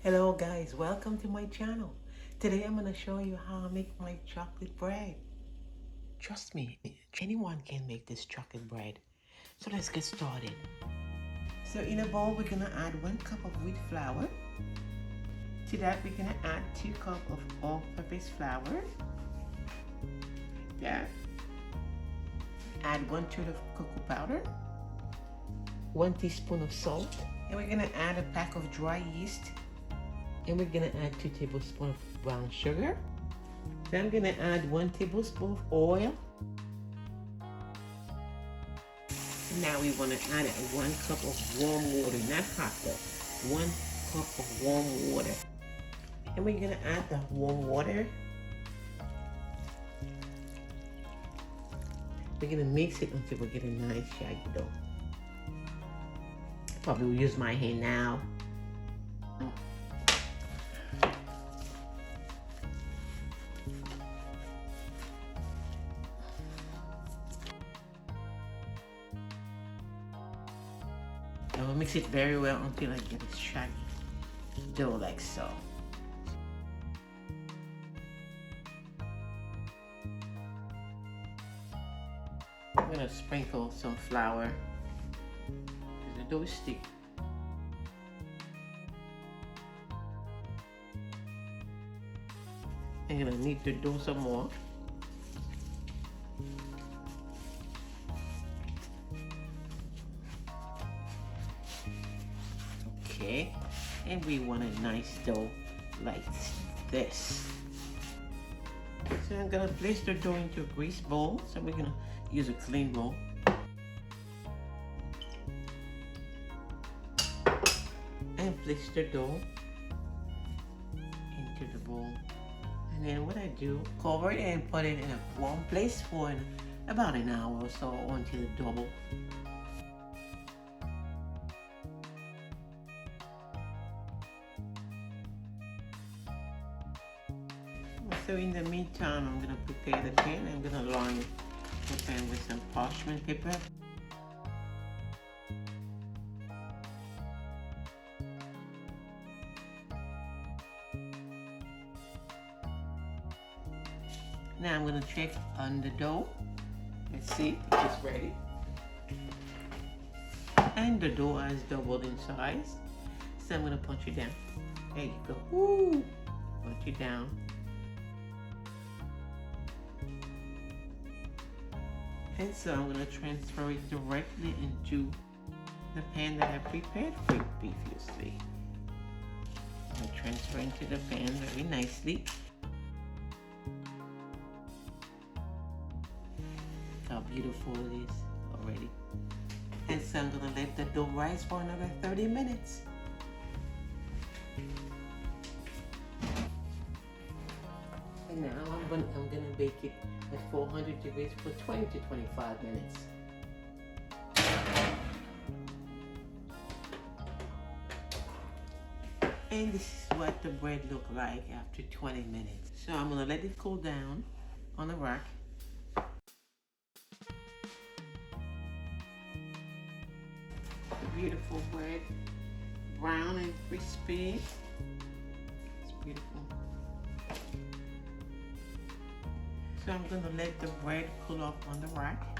Hello guys, welcome to my channel. Today I'm going to show you how I make my chocolate bread. Trust me, anyone can make this chocolate bread. So let's get started. So in a bowl we're going to add 1 cup of wheat flour. To that we're going to add 2 cups of all-purpose flour. Like that. Add 1/3 of cocoa powder. 1 teaspoon of salt. And we're going to add a pack of dry yeast. And we're gonna add 2 tablespoons of brown sugar. Then I'm gonna add 1 tablespoon of oil. Now we wanna add 1 cup of warm water, not hot though. 1 cup of warm water. And we're gonna add the warm water. We're gonna mix it until we get a nice shaggy dough. Probably will use my hand now. And we'll mix it very well until I get a shaggy dough like so. I'm gonna sprinkle some flour because the dough is sticky. I'm gonna knead the dough some more. Okay, and we want a nice dough like this. So I'm gonna place the dough into a grease bowl. So we're gonna use a clean bowl. And place the dough into the bowl. And then what I do, cover it and put it in a warm place for about an hour or so until it doubles. So in the meantime, I'm going to prepare the pan. I'm going to line the pan with some parchment paper. Now I'm going to check on the dough. Let's see if it's ready. And the dough has doubled in size. So I'm going to punch it down. There you go. Woo! Punch it down. And so I'm going to transfer it directly into the pan that I prepared for it previously. I'm transfer into the pan very nicely. How beautiful it is already. And so I'm going to let the dough rise for another 30 minutes. And now I'm going to bake it at 400 degrees for 20 to 25 minutes. And this is what the bread looked like after 20 minutes. So I'm going to let it cool down on the rack. Beautiful bread, brown and crispy. It's beautiful. So I'm going to let the bread cool off on the rack.